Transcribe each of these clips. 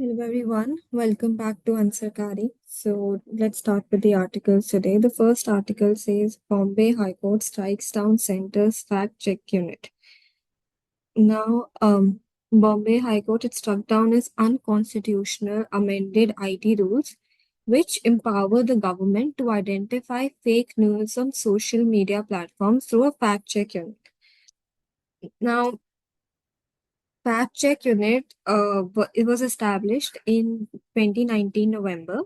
Hello everyone, welcome back to Ansarkari. So let's start with the articles today. The first article says Bombay High Court strikes down Centre's fact check unit. Now, Bombay High Court it struck down as unconstitutional amended IT rules, which empower the government to identify fake news on social media platforms through a fact check unit. Now, fact check unit it was established in 2019 November.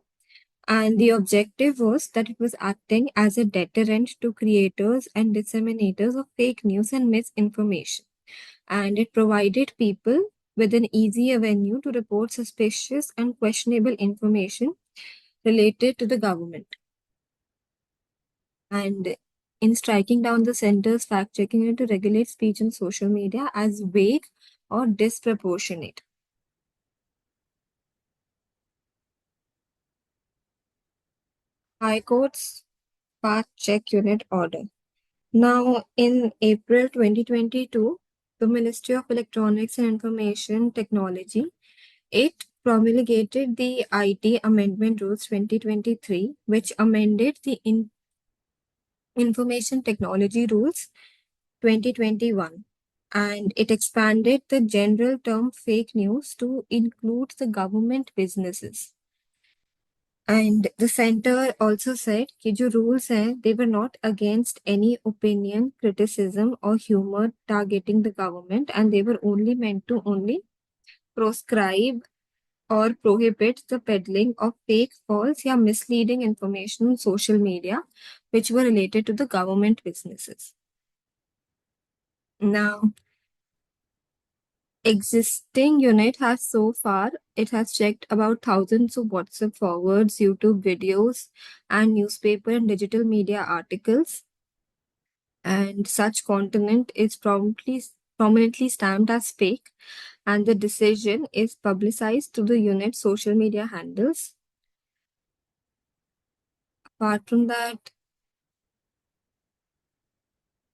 And the objective was that it was acting as a deterrent to creators and disseminators of fake news and misinformation. And it provided people with an easy avenue to report suspicious and questionable information related to the government. And in striking down the center's fact checking unit to regulate speech on social media as vague or disproportionate. High Court's fact check unit order. Now, in April 2022, the Ministry of Electronics and Information Technology, it promulgated the IT Amendment Rules 2023, which amended the Information Technology Rules 2021. And it expanded the general term fake news to include the government businesses. And the center also said कि जो rules हैं, they were not against any opinion, criticism, or humor targeting the government, and they were only meant to only proscribe or prohibit the peddling of fake, false, या misleading information on social media, which were related to the government businesses. Now, existing unit has so far, it has checked about thousands of WhatsApp forwards, YouTube videos, and newspaper and digital media articles. And such content is prominently stamped as fake, and the decision is publicized to the unit's social media handles. Apart from that,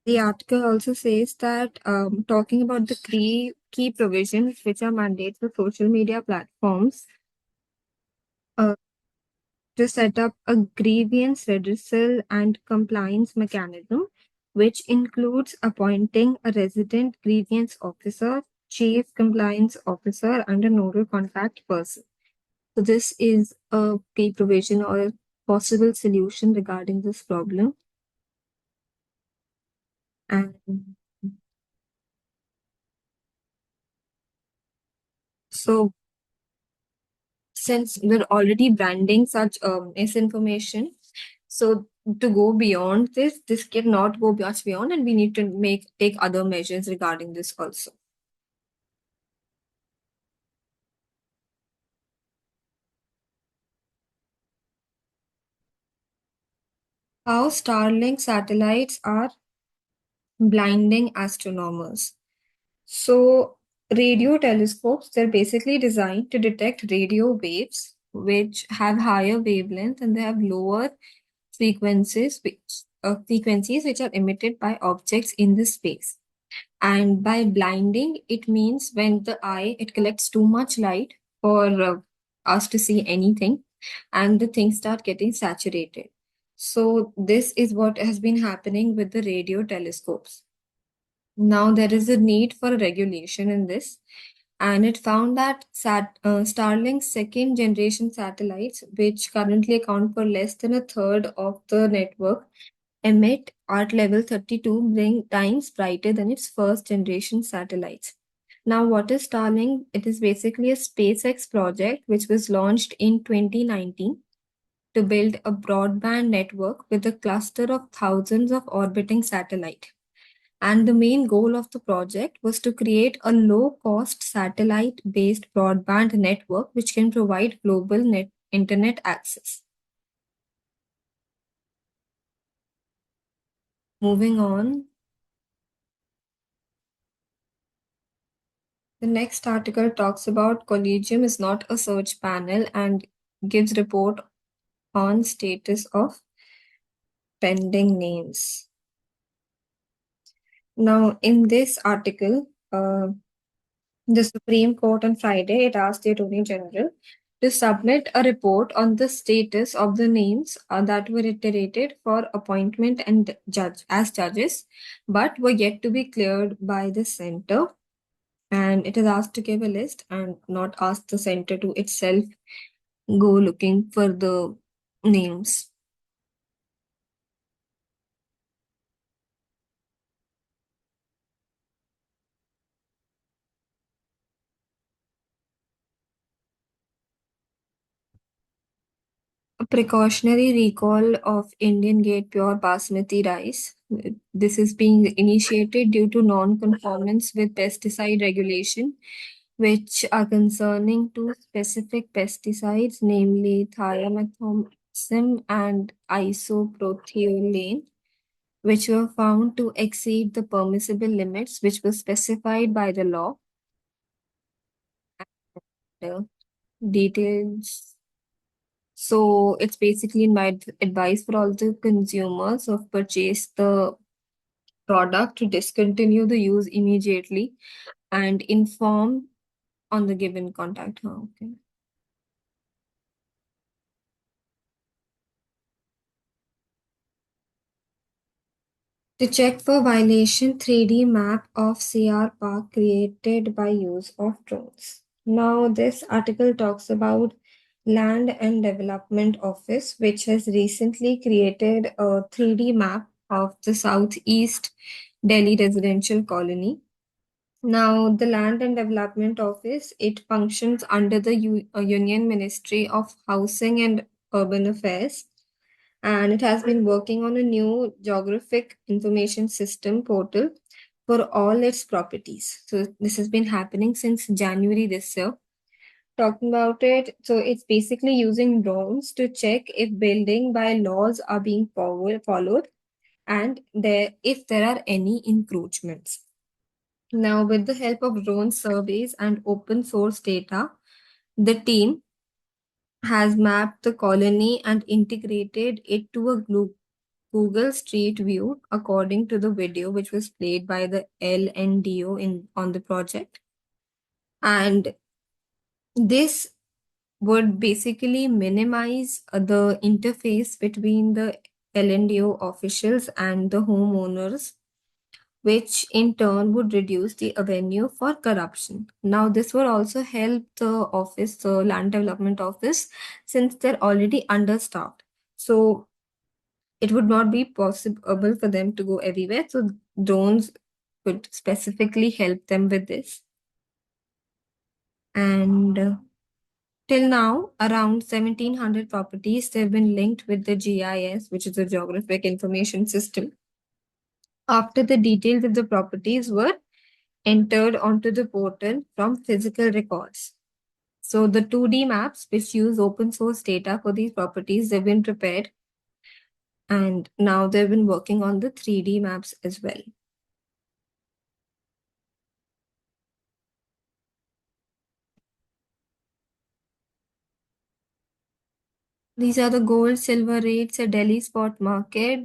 the article also says that talking about the key provisions which are mandates for social media platforms, uh, to set up a grievance redressal and compliance mechanism, which includes appointing a resident grievance officer, chief compliance officer, and a nodal contact person. So, this is a key provision or a possible solution regarding this problem. And so, since we're already branding such misinformation, so to go beyond this, this cannot go much beyond, and we need to take other measures regarding this also. How Starlink satellites are blinding astronomers. So, radio telescopes, they're basically designed to detect radio waves which have higher wavelength and they have lower frequencies which are emitted by objects in the space. And by blinding, it means when the eye it collects too much light for us to see anything, and the things start getting saturated. So this is what has been happening with the radio telescopes. Now there is a need for a regulation in this, and it found that Starlink's second generation satellites, which currently account for less than a third of the network, emit at level 32 times brighter than its first generation satellites. Now, what is Starlink? It is basically a SpaceX project which was launched in 2019 to build a broadband network with a cluster of thousands of orbiting satellites. And the main goal of the project was to create a low cost satellite based broadband network which can provide global internet access. Moving on, the next article talks about Collegium is not a search panel and gives report on status of pending names. Now, in this article, The Supreme Court on Friday it asked the Attorney General to submit a report on the status of the names that were iterated for appointment and judge as judges, but were yet to be cleared by the center. And it is asked to give a list and not ask the center to itself go looking for the names. A precautionary recall of Indian Gate Pure Basmati rice. This is being initiated due to non-conformance with pesticide regulation, which are concerning two specific pesticides, namely thiamethoxam and isoprotheolane, which were found to exceed the permissible limits which were specified by the law. The details. So it's basically my advice for all the consumers of purchase the product to discontinue the use immediately and inform on the given contact. Oh, okay. To check for violation, 3D map of CR Park created by use of drones. Now, this article talks about Land and Development Office, which has recently created a 3D map of the Southeast Delhi residential colony. Now, the Land and Development Office, it functions under the Union Ministry of Housing and Urban Affairs, and it has been working on a new geographic information system portal for all its properties. So this has been happening since January this year. Talking about it, so it's basically using drones to check if building by laws are being followed and if there are any encroachments. Now, with the help of drone surveys and open source data, the team has mapped the colony and integrated it to a Google Street View according to the video which was played by the LNDO in on the project. And this would basically minimize the interface between the LNDO officials and the homeowners, which in turn would reduce the avenue for corruption. Now, this would also help the office, the land development office, since they're already understaffed. So it would not be possible for them to go everywhere. So drones could specifically help them with this. And till now, around 1,700 properties have been linked with the GIS, which is the Geographic Information System. After the details of the properties were entered onto the portal from physical records. So the 2D maps, which use open source data for these properties, they've been prepared. And now they've been working on the 3D maps as well. These are the gold silver rates at Delhi spot market.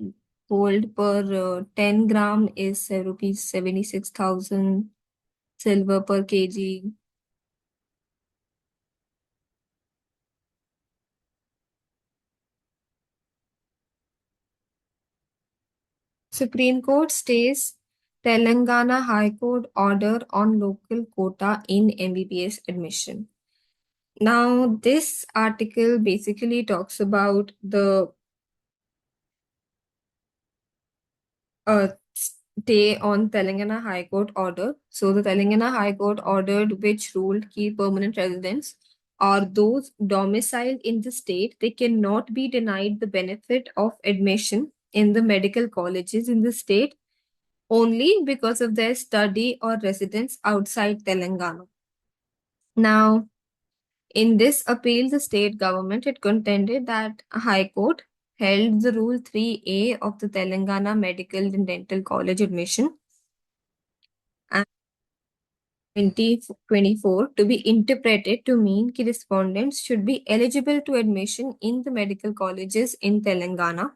Gold per 10 gram is rupees 76,000. Silver per kg. Supreme Court stays Telangana High Court order on local quota in MBBS admission. Now, this article basically talks about the stay on Telangana High Court order. So the Telangana High Court ordered which ruled key permanent residents are those domiciled in the state. They cannot be denied the benefit of admission in the medical colleges in the state only because of their study or residence outside Telangana. Now, in this appeal, the state government had contended that a High Court held the Rule 3A of the Telangana Medical and Dental College admission and 2024 to be interpreted to mean that respondents should be eligible to admission in the medical colleges in Telangana.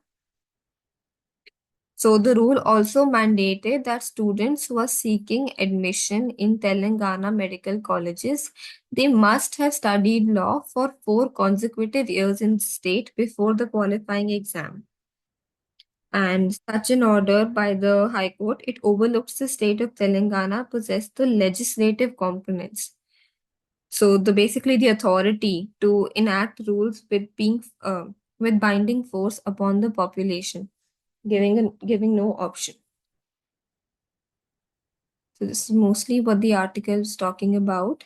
So the rule also mandated that students who are seeking admission in Telangana medical colleges, they must have studied law for 4 consecutive years in the state before the qualifying exam. And such an order by the High Court, it overlooks the state of Telangana possess the legislative components. So the basically the authority to enact rules with binding force upon the population, giving no option. So this is mostly what the article is talking about.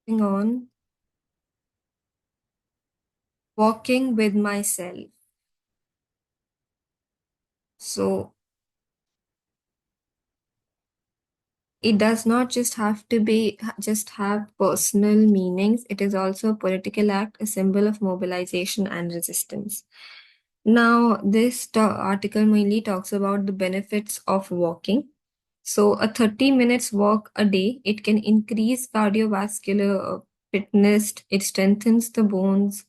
Moving on, walking with myself. So it does not just have to be just have personal meanings. It is also a political act, a symbol of mobilization and resistance. Now, this article mainly talks about the benefits of walking. So, a 30 minutes walk a day, it can increase cardiovascular fitness, it strengthens the bones,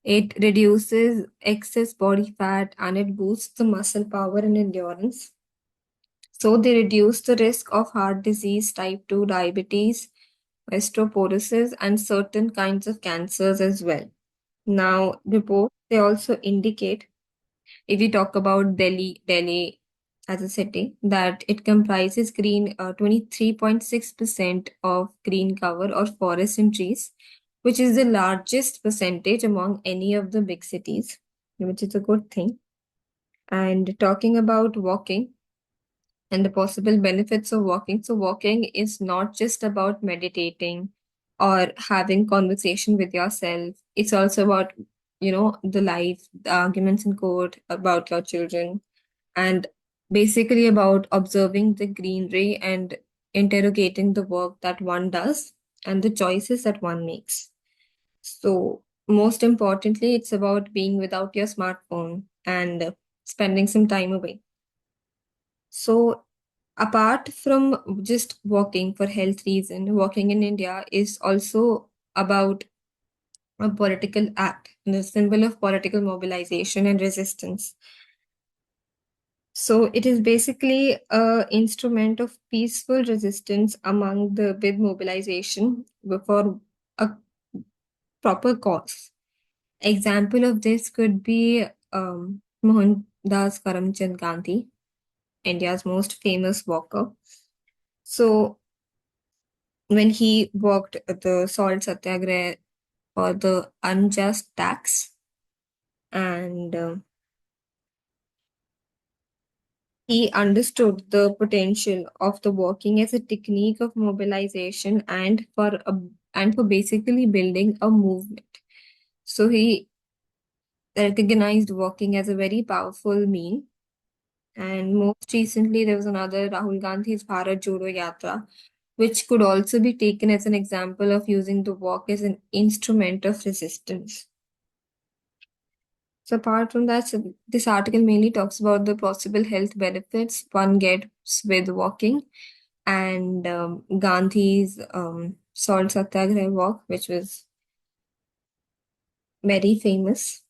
it reduces excess body fat, and it boosts the muscle power and endurance. So, they reduce the risk of heart disease, type 2 diabetes, osteoporosis, and certain kinds of cancers as well. Now, reports they also indicate if we talk about Delhi as a city, that it comprises 23.6% of green cover or forest and trees, which is the largest percentage among any of the big cities, which is a good thing. And talking about walking and the possible benefits of walking. So walking is not just about meditating or having conversation with yourself. It's also about, the life, the arguments in court about your children, and basically about observing the greenery and interrogating the work that one does and the choices that one makes. So, most importantly, it's about being without your smartphone and spending some time away. So, apart from just walking for health reason, walking in India is also about a political act and a symbol of political mobilization and resistance. So it is basically a instrument of peaceful resistance among the with mobilization for a proper cause. Example of this could be Mohandas Karamchand Gandhi, India's most famous walker. So when he walked the salt satyagraha for the unjust tax, and he understood the potential of the walking as a technique of mobilization and for basically building a movement. So he recognized walking as a very powerful mean. And most recently, there was another Rahul Gandhi's Bharat Jodo Yatra, which could also be taken as an example of using the walk as an instrument of resistance. So apart from that, so this article mainly talks about the possible health benefits one gets with walking, and Gandhi's salt satyagraha walk, which was very famous.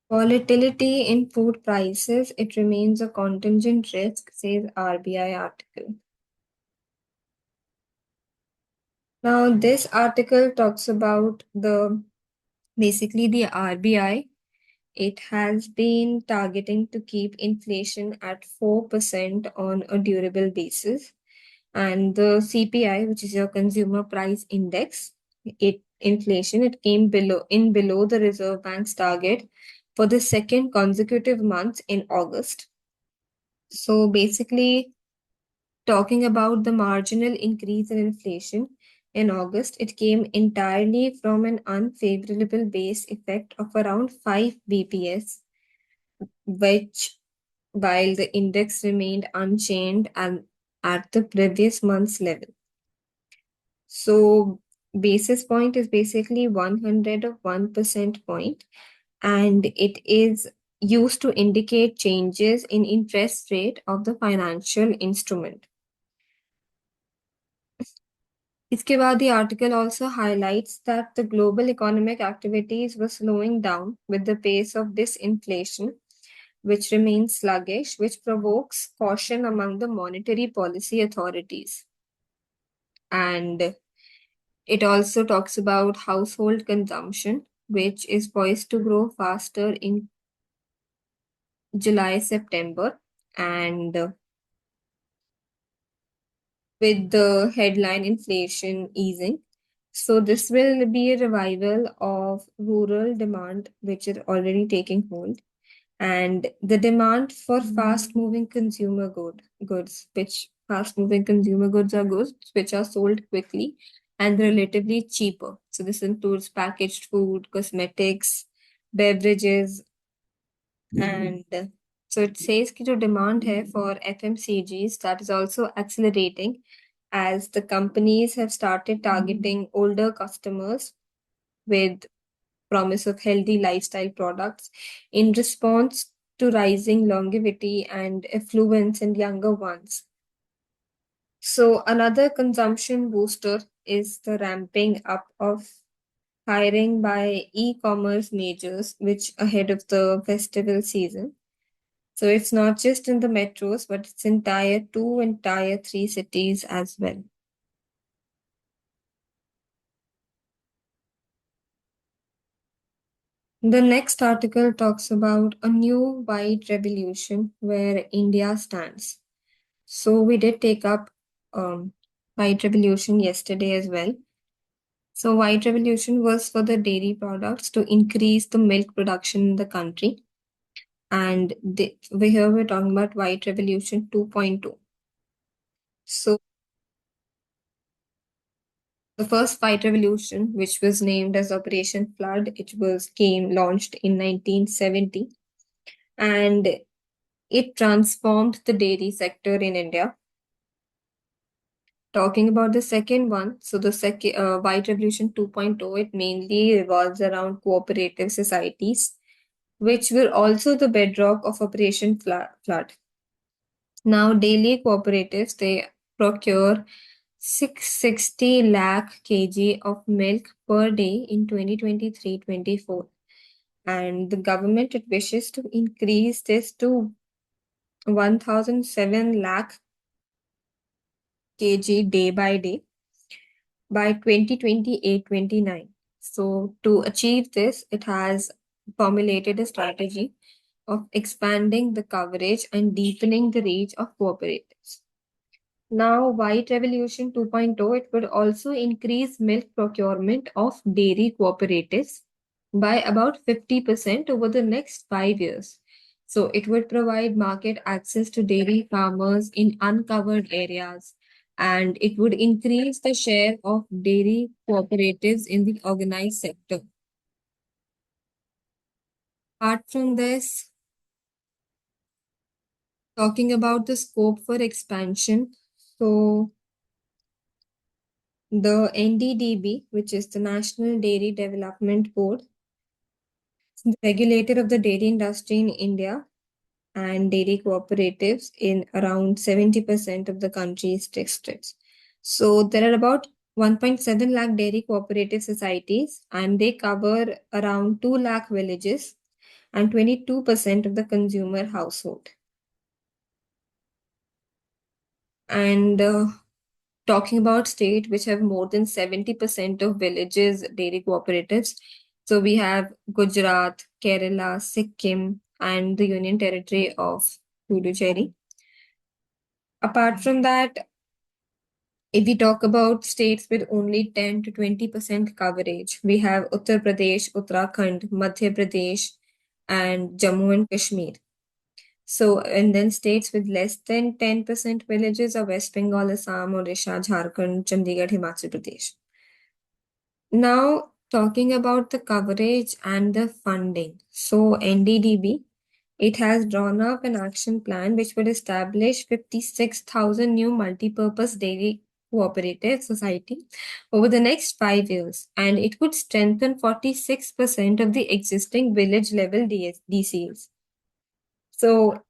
Volatility in food prices, it remains a contingent risk, says RBI article. Now, this article talks about the basically the RBI. It has been targeting to keep inflation at 4% on a durable basis. And the CPI, which is your consumer price index, it came below the Reserve Bank's target for the second consecutive month in August. So basically, talking about the marginal increase in inflation in August, it came entirely from an unfavorable base effect of around 5 BPS, which while the index remained unchanged and at the previous month's level. So basis point is basically 100 of 1% point, and it is used to indicate changes in interest rate of the financial instrument. इसके बाद the article also highlights that the global economic activities were slowing down with the pace of disinflation, which remains sluggish, which provokes caution among the monetary policy authorities. And it also talks about household consumption, which is poised to grow faster in July, September, and with the headline inflation easing. So, this will be a revival of rural demand, which is already taking hold, and the demand for fast moving consumer goods, which fast moving consumer goods are goods which are sold quickly and relatively cheaper. So, this includes packaged food, cosmetics, beverages, and so it says कि जो demand है for FMCGs, that is also accelerating as the companies have started targeting older customers with promise of healthy lifestyle products in response to rising longevity and affluence in younger ones. So another consumption booster is the ramping up of hiring by e-commerce majors, which ahead of the festival season. So it's not just in the metros, but it's in tier 2 and tier 3 cities as well. The next article talks about a new white revolution where India stands. So we did take up white revolution yesterday as well. So white revolution was for the dairy products to increase the milk production in the country. And here we're talking about white revolution 2.2. So the first white revolution, which was named as Operation Flood, it was came launched in 1970, and it transformed the dairy sector in India. Talking about the second one, so the second White Revolution 2.0, it mainly revolves around cooperative societies, which were also the bedrock of Operation Flood. Now, daily cooperatives, they procure 660 lakh kg of milk per day in 2023-24. And the government, it wishes to increase this to 1007 lakh kg day by day by 2028-29. So to achieve this, it has formulated a strategy of expanding the coverage and deepening the reach of cooperatives. Now, White Revolution 2.0, it would also increase milk procurement of dairy cooperatives by about 50% over the next 5 years. So, it would provide market access to dairy farmers in uncovered areas, and it would increase the share of dairy cooperatives in the organized sector. Apart from this, talking about the scope for expansion, so the NDDB, which is the National Dairy Development Board, the regulator of the dairy industry in India and dairy cooperatives in around 70% of the country's districts. So there are about 1.7 lakh dairy cooperative societies, and they cover around 2 lakh villages and 22% of the consumer household. And talking about state which have more than 70% of villages dairy cooperatives. So we have Gujarat, Kerala, Sikkim, and the Union Territory of Puducherry. Apart from that, if we talk about states with only 10 to 20% coverage, we have Uttar Pradesh, Uttarakhand, Madhya Pradesh, and Jammu and Kashmir. So, and then states with less than 10% villages are West Bengal, Assam, Odisha, Jharkhand, Chandigarh, Himachal Pradesh. Now, talking about the coverage and the funding. So, NDDB, it has drawn up an action plan which would establish 56,000 new multi-purpose dairy cooperative society over the next 5 years, and it would strengthen 46% of the existing village level DCs. So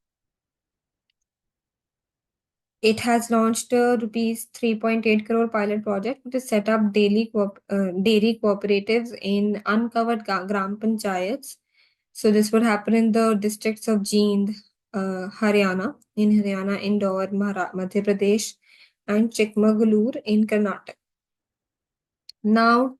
it has launched a rupees 3.8 crore pilot project to set up dairy cooperatives in uncovered gram panchayats. So this would happen in the districts of Jind, Haryana, Indore, Madhya Pradesh, and Chikmagalur in Karnataka. Now,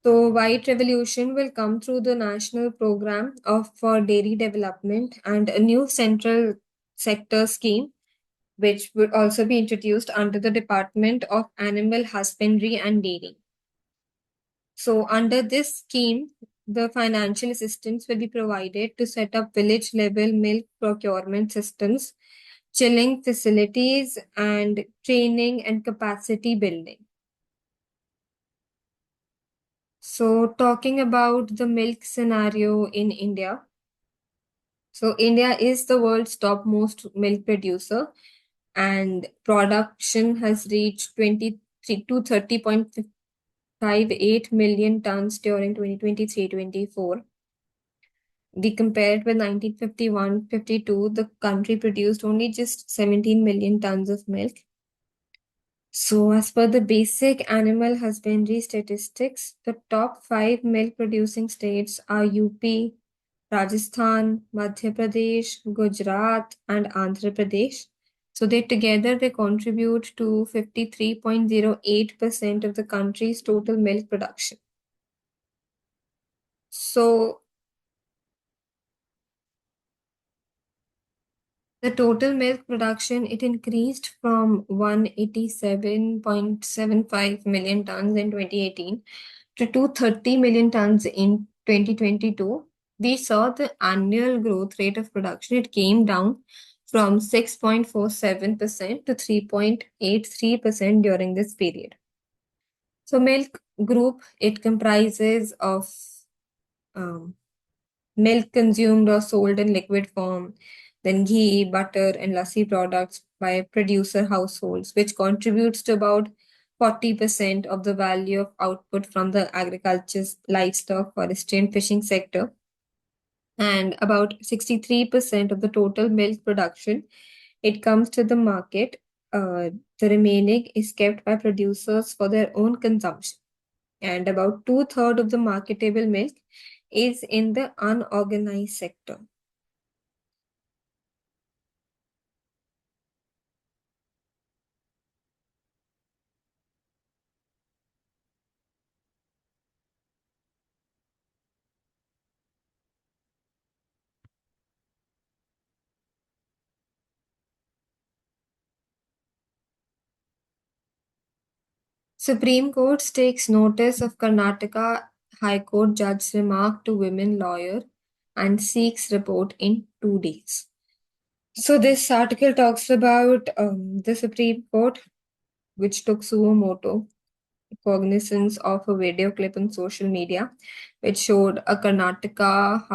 so White Revolution will come through the National Program of for Dairy Development and a new central sector scheme which would also be introduced under the Department of Animal Husbandry and Dairy. So, under this scheme, the financial assistance will be provided to set up village level milk procurement systems, chilling facilities, and training and capacity building. So, talking about the milk scenario in India. So, India is the world's topmost milk producer, and production has reached 23 to 30.58 million tons during 2023-24. We compared with 1951-52, the country produced only just 17 million tons of milk. So, as per the basic animal husbandry statistics, the top five milk producing states are UP, Rajasthan, Madhya Pradesh, Gujarat, and Andhra Pradesh. So they contribute to 53.08% of the country's total milk production. So the total milk production it increased from 187.75 million tons in 2018 to 230 million tons in 2022. We saw the annual growth rate of production. It came down from 6.47% to 3.83% during this period. So milk group, it comprises of um, milk consumed or sold in liquid form, then ghee, butter, and lassi products by producer households, which contributes to about 40% of the value of output from the agriculture's livestock, forestry, and fishing sector. And about 63% of the total milk production, it comes to the market. The remaining is kept by producers for their own consumption. And about two-thirds of the marketable milk is in the unorganized sector. Supreme Court takes notice of Karnataka High Court judge's remark to women lawyer and seeks report in 2 days. So this article talks about the Supreme Court, which took suo moto cognizance of a video clip on social media, which showed a Karnataka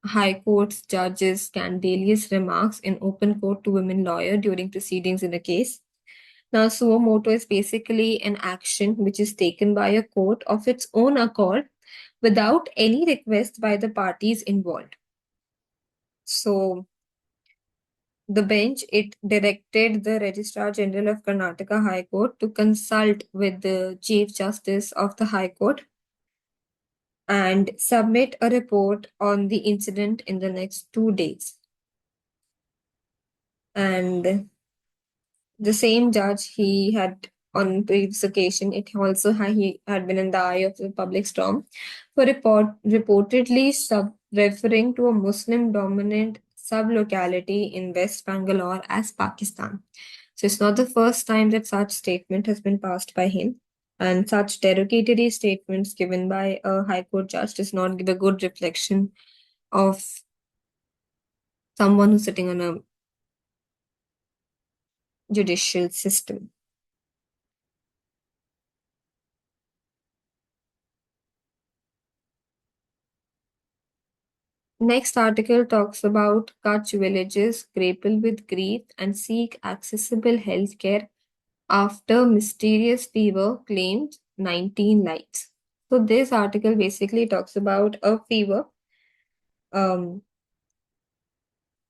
High Court's judge's scandalous remarks in open court to women lawyer during proceedings in a case. Now, suo moto is basically an action which is taken by a court of its own accord without any request by the parties involved. So, the bench it directed the Registrar General of Karnataka High Court to consult with the Chief Justice of the High Court and submit a report on the incident in the next 2 days. And the same judge he had on previous occasion, he had been in the eye of the public storm for reportedly referring to a Muslim dominant sub locality in West Bangalore as Pakistan. So it's not the first time that such statement has been passed by him. And such derogatory statements given by a High Court judge does not give a good reflection of someone who's sitting on a judicial system. Next article talks about Kutch villages grapple with grief and seek accessible healthcare after mysterious fever claimed 19 lives. So this article basically talks about a fever, um,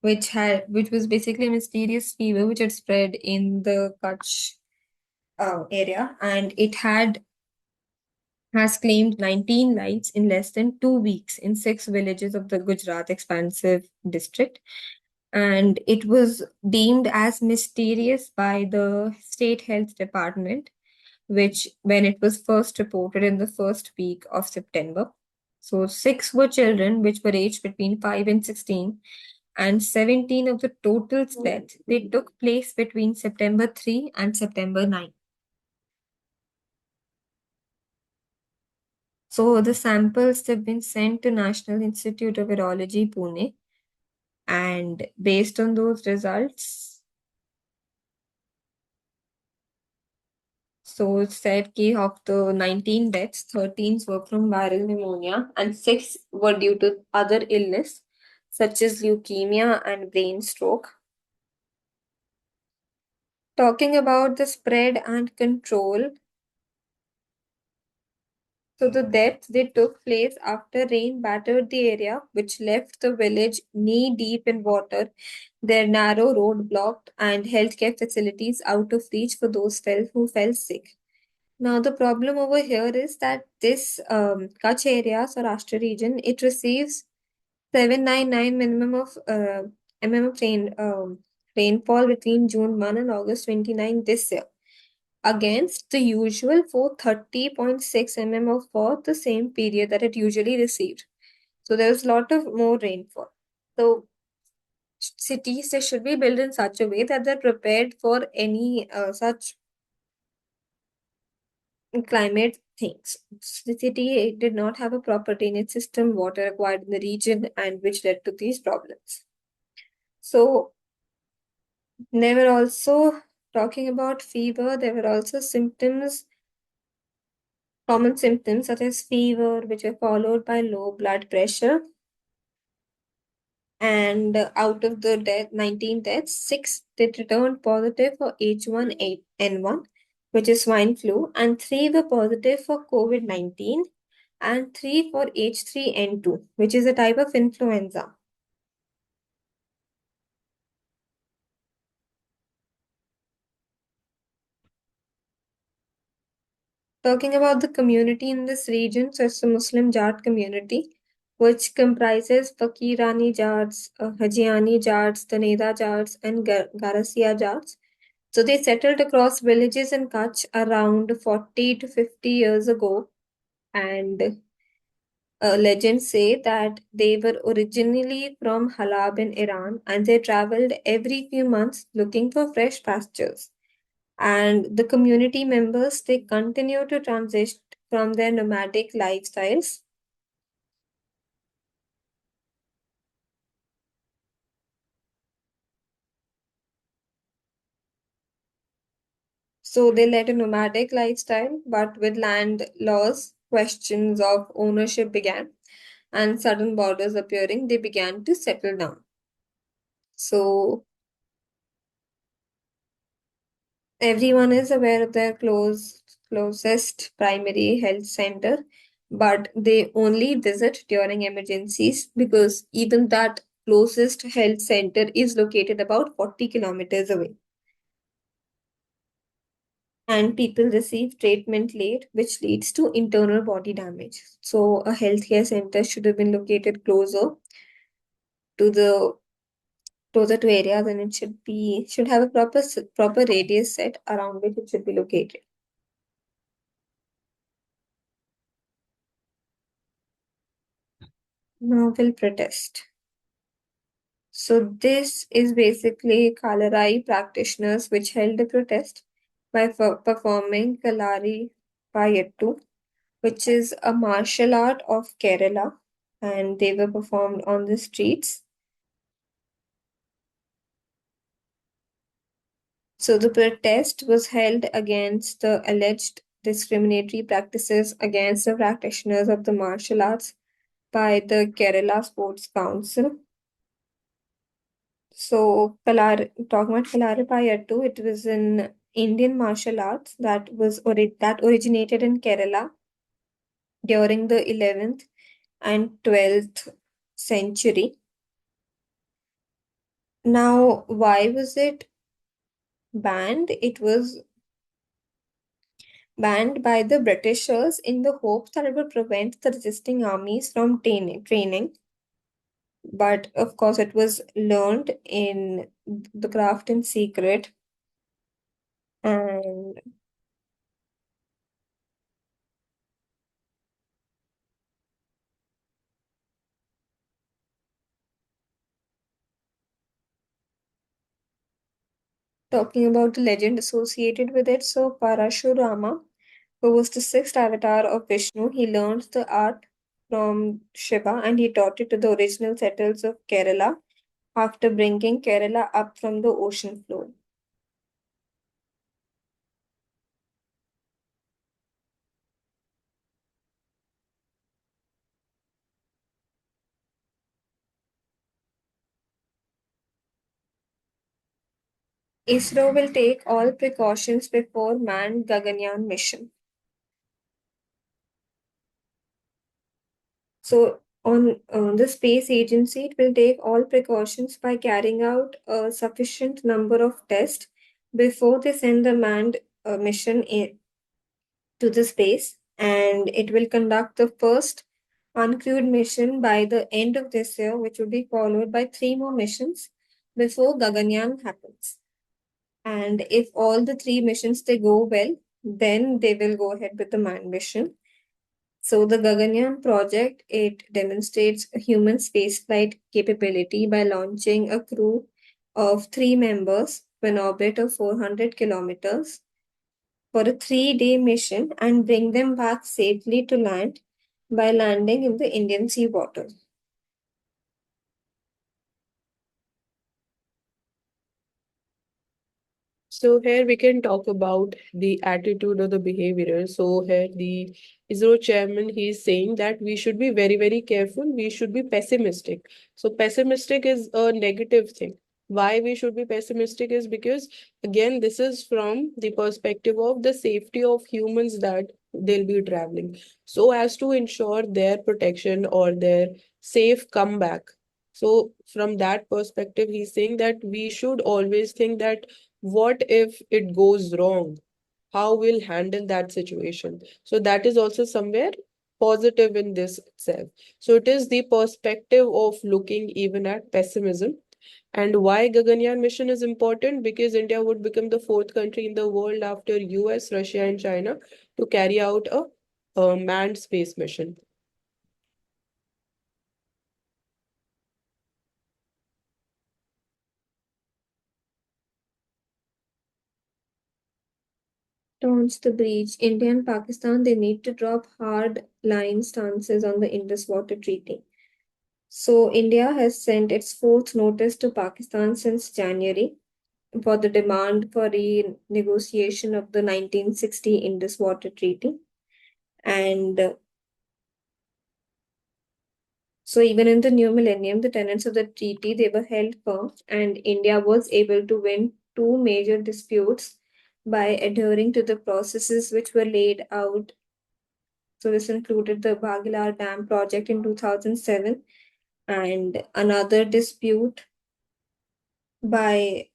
which was basically a mysterious fever which had spread in the Kutch area, and it had has claimed 19 lives in less than 2 weeks in 6 villages of the Gujarat expansive district. And it was deemed as mysterious by the state health department, which when it was first reported in the first week of September. So six were children, which were aged between 5 and 16, and 17 of the total deaths they took place between September 3 and September 9. So the samples have been sent to National Institute of Virology, Pune, and based on those results, so it said ki of the 19 deaths, 13 were from viral pneumonia and 6 were due to other illness such as leukemia and brain stroke. Talking about the spread and control, so the deaths they took place after rain battered the area, which left the village knee deep in water, their narrow road blocked, and healthcare facilities out of reach for those who fell sick. Now the problem over here is that this Kutch area, Saurashtra region, it receives 799 minimum of of rainfall between June 1 and August 29 this year, against the usual 430.6 mm for the same period that it usually received. So there's a lot of more rainfall. So cities they should be built in such a way that they're prepared for any such climate things. The city did not have a proper drainage system, water acquired in the region, and which led to these problems. So they were also talking about fever. There were also symptoms, common symptoms such as fever, which were followed by low blood pressure. And out of the 19 deaths, 6 did return positive for H1N1, which is swine flu, and 3 were positive for COVID-19, and 3 for H3N2, which is a type of influenza. Talking about the community in this region, so it's a Muslim Jat community, which comprises Fakirani Jats, Hajiani Jats, Taneda Jats, and Garasia Jats. So they settled across villages in Kutch around 40 to 50 years ago, and legends say that they were originally from Halab in Iran, and they traveled every few months looking for fresh pastures. And the community members they continue to transition from their nomadic lifestyles. So they led a nomadic lifestyle, but with land laws, questions of ownership began, and sudden borders appearing, they began to settle down. So everyone is aware of their closest primary health center, but they only visit during emergencies because even that closest health center is located about 40 kilometers away. And people receive treatment late, which leads to internal body damage. So a healthcare center should have been located to the closer to areas, and it should have a proper radius set around which it should be located. Now we'll protest. So this is basically Kalarai practitioners which held a protest by performing Kalari Payattu, which is a martial art of Kerala, and they were performed on the streets. So the protest was held against the alleged discriminatory practices against the practitioners of the martial arts by the Kerala Sports Council. So, talking about Kalaripayattu, it was an Indian martial arts that originated in Kerala, during the 11th and 12th century. Now, why was it banned? It was banned by the Britishers in the hope that it would prevent the resisting armies from training. But of course, it was learned in the craft in secret. And talking about the legend associated with it, so Parashurama, who was the sixth avatar of Vishnu, he learned the art from Shiva and he taught it to the original settlers of Kerala after bringing Kerala up from the ocean floor. ISRO will take all precautions before manned Gaganyaan mission. So, on the space agency, it will take all precautions by carrying out a sufficient number of tests before they send the manned mission to the space, and it will conduct the first uncrewed mission by the end of this year, which will be followed by three more missions before Gaganyaan happens. And if all the three missions they go well, then they will go ahead with the manned mission. So the Gaganyaan project, it demonstrates a human spaceflight capability by launching a crew of three members to an orbit of 400 kilometers for a 3-day mission and bring them back safely to land by landing in the Indian sea water. So here we can talk about the attitude or the behavior. So here the ISRO chairman, he is saying that we should be very, very careful. We should be pessimistic. So pessimistic is a negative thing. Why we should be pessimistic is because again, this is from the perspective of the safety of humans that they'll be traveling. So as to ensure their protection or their safe comeback. So from that perspective, he's saying that we should always think that what if it goes wrong, how we'll handle that situation. So that is also somewhere positive in this itself. So it is the perspective of looking even at pessimism. And why Gaganyaan mission is important, because India would become the fourth country in the world after US, Russia and China to carry out a manned space mission. Towards the breach, India and Pakistan, they need to drop hard line stances on the Indus Water Treaty. So India has sent its fourth notice to Pakistan since January for the demand for renegotiation of the 1960 Indus Water Treaty. And so even in the new millennium, the tenets of the treaty, they were held firm, and India was able to win two major disputes by adhering to the processes which were laid out. So this included the Bhagilar Dam project in 2007 and another dispute by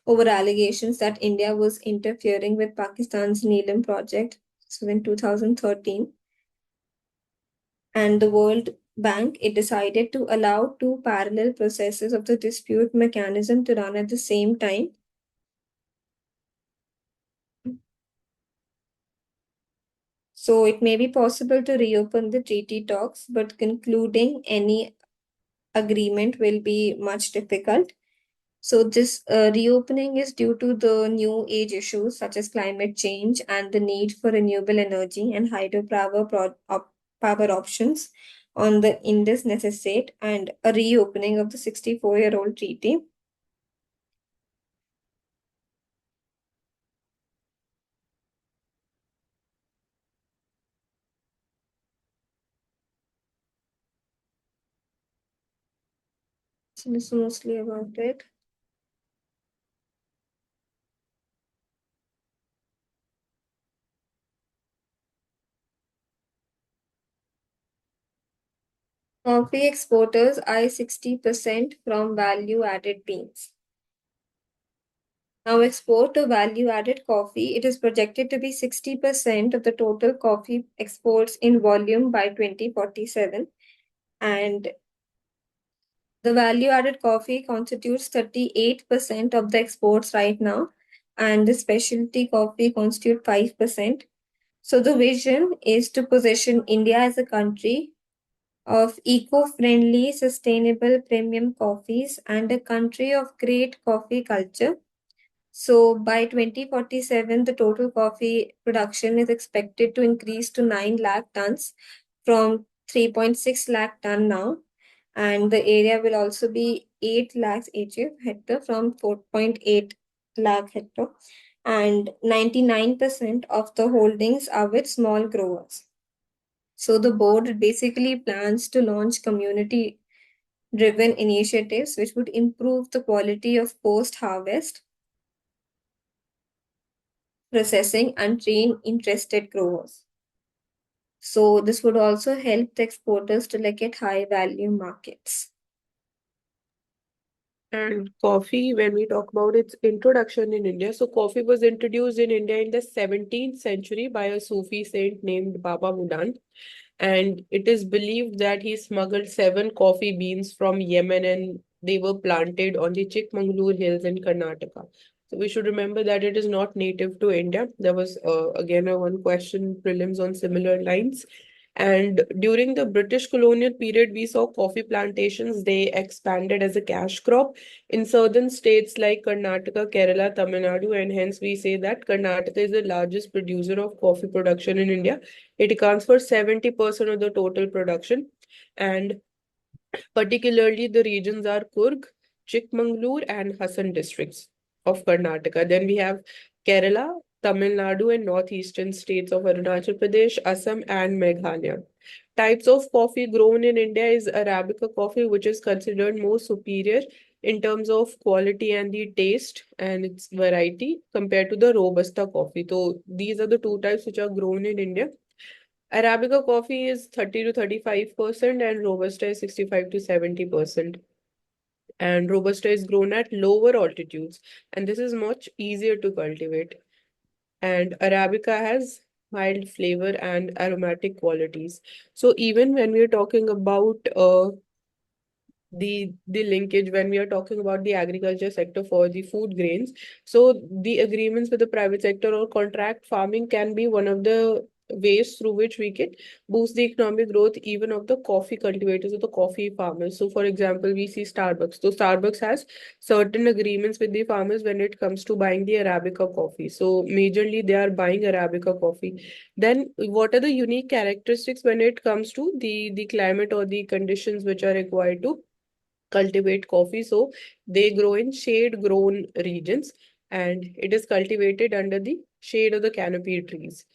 over allegations that India was interfering with Pakistan's Neelam project. So in 2013, and the World Bank, it decided to allow two parallel processes of the dispute mechanism to run at the same time. So it may be possible to reopen the treaty talks, but concluding any agreement will be much difficult. So this reopening is due to the new age issues such as climate change and the need for renewable energy and hydropower power options on the Indus necessitate and a reopening of the 64-year-old treaty. So this is mostly about it. Coffee exporters eye 60% from value added beans. Now, export of value added coffee, it is projected to be 60% of the total coffee exports in volume by 2047. And the value added coffee constitutes 38% of the exports right now, and the specialty coffee constitute 5%. So, the vision is to position India as a country of eco-friendly, sustainable premium coffees and a country of great coffee culture. So by 2047, the total coffee production is expected to increase to 9 lakh tons from 3.6 lakh ton now. And the area will also be 8 lakhs hectare from 4.8 lakh hectare. And 99% of the holdings are with small growers. So the board basically plans to launch community driven initiatives which would improve the quality of post harvest processing and train interested growers. So this would also help the exporters to look at high value markets. And coffee, when we talk about its introduction in India, so coffee was introduced in India in the 17th century by a Sufi saint named Baba Budan. And it is believed that he smuggled 7 coffee beans from Yemen and they were planted on the Chikmagalur hills in Karnataka. So we should remember that it is not native to India. There was again a one question prelims on similar lines. And during the British colonial period, we saw coffee plantations. They expanded as a cash crop in southern states like Karnataka, Kerala, Tamil Nadu, and hence we say that Karnataka is the largest producer of coffee production in India. It accounts for 70% of the total production, and particularly the regions are Kurg, Chikmagalur, and Hassan districts of Karnataka. Then we have Kerala, Tamil Nadu, and northeastern states of Arunachal Pradesh, Assam, and Meghalaya. Types of coffee grown in India is Arabica coffee, which is considered more superior in terms of quality and the taste and its variety compared to the Robusta coffee. So these are the two types which are grown in India. Arabica coffee is 30 to 35% and Robusta is 65 to 70%. And Robusta is grown at lower altitudes, and this is much easier to cultivate. And Arabica has mild flavor and aromatic qualities. So even when we are talking about the linkage when we are talking about the agriculture sector for the food grains, so the agreements with the private sector or contract farming can be one of the ways through which we can boost the economic growth even of the coffee cultivators or the coffee farmers. So for example, we see Starbucks. So Starbucks has certain agreements with the farmers when it comes to buying the Arabica coffee. So majorly they are buying Arabica coffee. Then what are the unique characteristics when it comes to the climate or the conditions which are required to cultivate coffee? So they grow in shade grown regions, and it is cultivated under the shade of the canopy trees.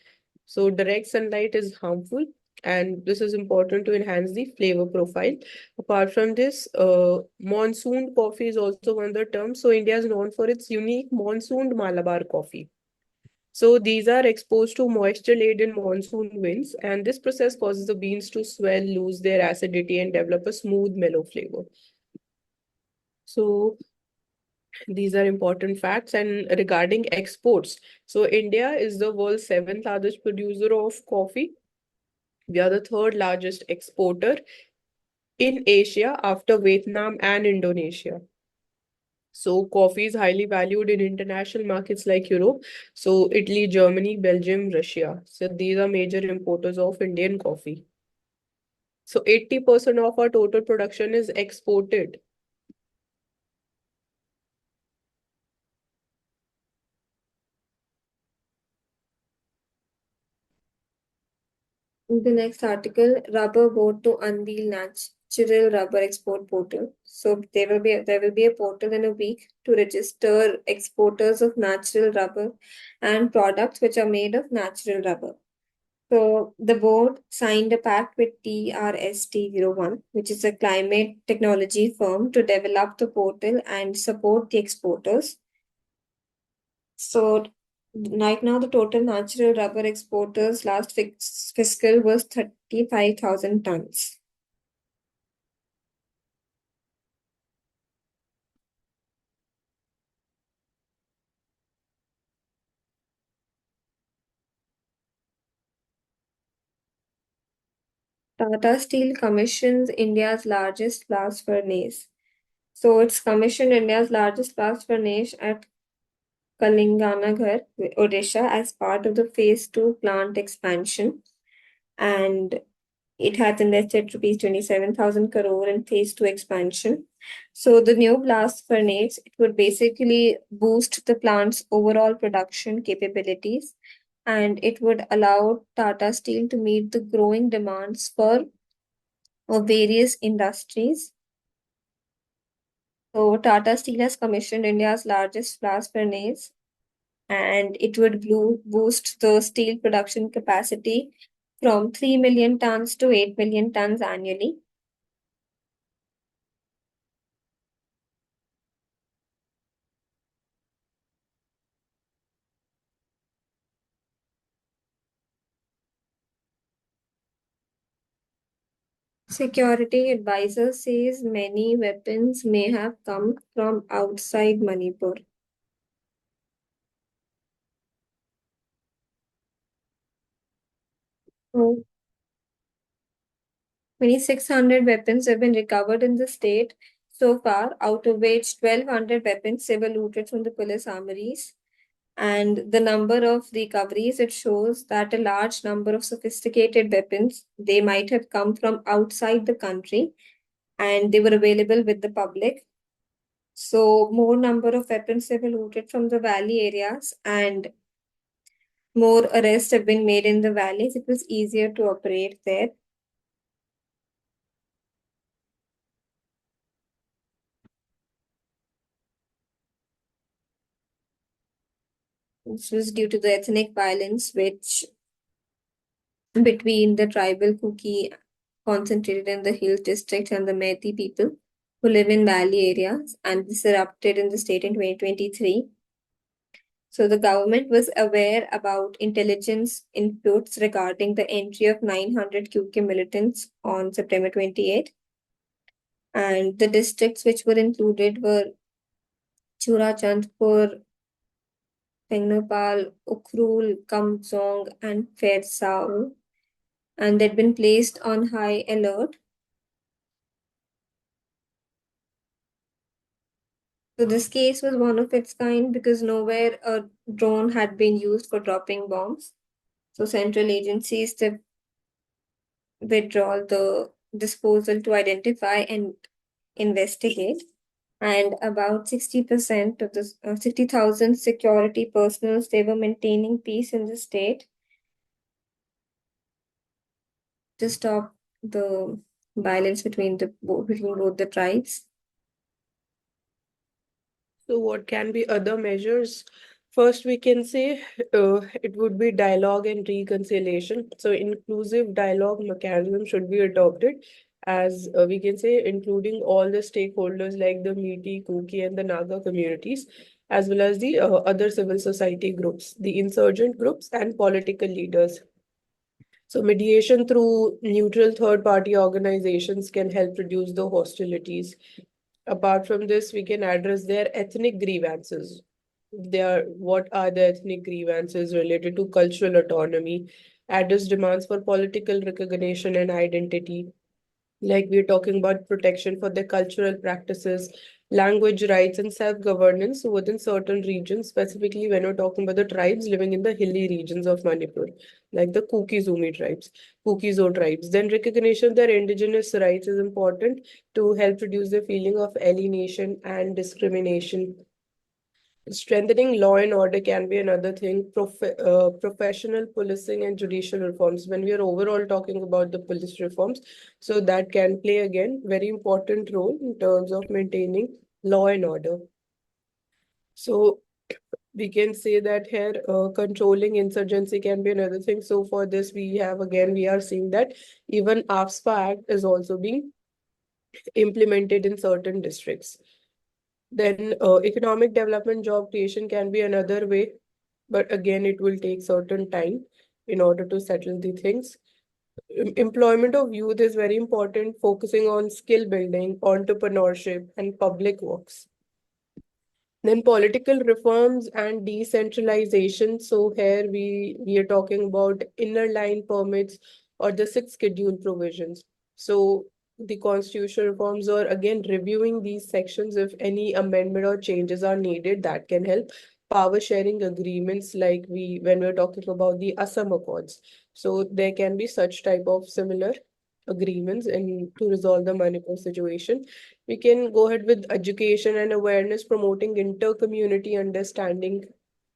So direct sunlight is harmful, and this is important to enhance the flavor profile. Apart from this, monsoon coffee is also one of the terms. So India is known for its unique monsoon Malabar coffee. So these are exposed to moisture-laden monsoon winds, and this process causes the beans to swell, lose their acidity, and develop a smooth, mellow flavor. So these are important facts. And regarding exports, so India is the world's seventh largest producer of coffee. We are the third largest exporter in Asia after Vietnam and Indonesia. So coffee is highly valued in international markets like Europe. So Italy, Germany, Belgium, Russia. So these are major importers of Indian coffee. So 80% of our total production is exported. In the next article, rubber board to unveil natural rubber export portal. So there will be a portal in a week to register exporters of natural rubber and products which are made of natural rubber. So the board signed a pact with TRST01, which is a climate technology firm, to develop the portal and support the exporters. So right now, the total natural rubber exporters last fiscal was 35,000 tons. Tata Steel commissions India's largest blast furnace. So it's commissioned India's largest blast furnace at Kalinganagar, Odisha, as part of the Phase 2 plant expansion. And it has invested rupees 27,000 crore in Phase 2 expansion. So the new blast furnace, it would basically boost the plant's overall production capabilities, and it would allow Tata Steel to meet the growing demands for various industries. So Tata Steel has commissioned India's largest blast furnace, and it would boost the steel production capacity from 3 million tons to 8 million tons annually. Security advisor says many weapons may have come from outside Manipur. So 2,600 weapons have been recovered in the state so far, out of which 1,200 weapons were looted from the police armories. And the number of recoveries, it shows that a large number of sophisticated weapons, they might have come from outside the country and they were available with the public. So more number of weapons have been looted from the valley areas, and more arrests have been made in the valleys. It was easier to operate there. This was due to the ethnic violence which between the tribal Kuki concentrated in the hill district and the Methi people who live in valley areas, and this erupted in the state in 2023. So the government was aware about intelligence inputs regarding the entry of 900 Kuki militants on September 28, and the districts which were included were Churachandpur, Pengnapal, Ukhrul, Kamsong, and Fersaw, and they'd been placed on high alert. So this case was one of its kind because nowhere a drone had been used for dropping bombs. So central agencies to withdraw the disposal to identify and investigate. And about 60% of the 60,000 security personnel, they were maintaining peace in the state to stop the violence between both the tribes. So what can be other measures? First, we can say it would be dialogue and reconciliation. So inclusive dialogue mechanism should be adopted, as we can say, including all the stakeholders like the Meeti, Kuki, and the Naga communities, as well as the other civil society groups, the insurgent groups, and political leaders. So mediation through neutral third party organizations can help reduce the hostilities. Apart from this, we can address their ethnic grievances. What are the ethnic grievances related to cultural autonomy, address demands for political recognition and identity, like we're talking about protection for their cultural practices, language rights, and self-governance within certain regions, specifically when we're talking about the tribes living in the hilly regions of Manipur, like the Kuki-Zumi tribes, Kuki-Zo tribes. Then recognition of their indigenous rights is important to help reduce the feeling of alienation and discrimination. Strengthening law and order can be another thing. Professional policing and judicial reforms. When we are overall talking about the police reforms, so that can play again very important role in terms of maintaining law and order. So we can say that here controlling insurgency can be another thing. So for this, we are seeing that even AFSPA Act is also being implemented in certain districts. Then economic development job creation can be another way, but again, it will take certain time in order to settle the things. Employment of youth is very important, focusing on skill building, entrepreneurship, and public works. Then political reforms and decentralization. So here we are talking about inner line permits, or the sixth schedule provisions. So the constitutional reforms are again reviewing these sections. If any amendment or changes are needed, that can help. Power sharing agreements, like we when we're talking about the Assam Accords. So there can be such type of similar agreements and to resolve the Manipur situation. We can go ahead with education and awareness, promoting inter-community understanding,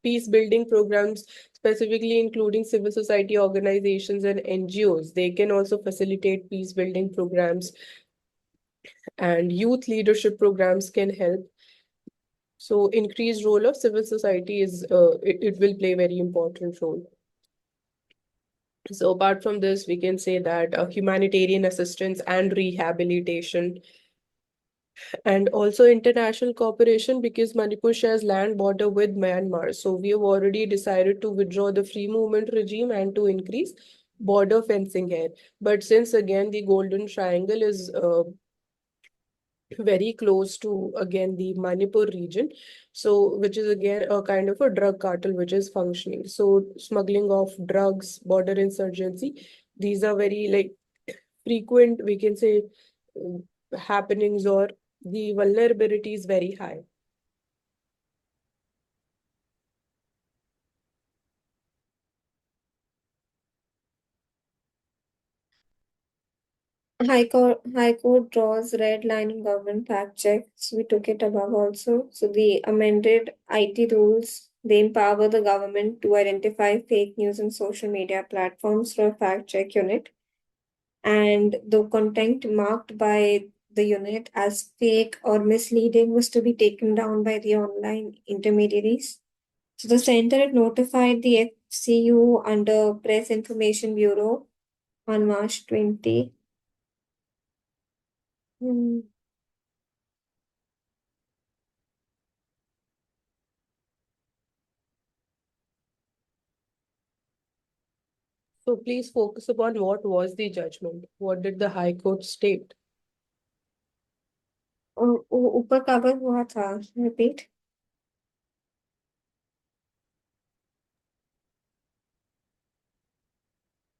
peace building programs, specifically including civil society organizations and NGOs. They can also facilitate peace building programs, and youth leadership programs can help. So increased role of civil society it will play a very important role. So apart from this, we can say that humanitarian assistance and rehabilitation, and also international cooperation, because Manipur shares land border with Myanmar. So we have already decided to withdraw the free movement regime and to increase border fencing here. But since again the Golden Triangle is very close to again the Manipur region, so which is again a kind of a drug cartel which is functioning. So smuggling of drugs, border insurgency, these are very like frequent, we can say, happenings, or the vulnerability is very high. High Court draws red line in government fact checks. We took it above also. So the amended IT rules, they empower the government to identify fake news on social media platforms for a fact check unit. And the content marked by the unit as fake or misleading was to be taken down by the online intermediaries. So the center had notified the FCU under Press Information Bureau on March 20. Hmm. So please focus upon what was the judgment. What did the High Court state? ऊपर cover हुआ था repeat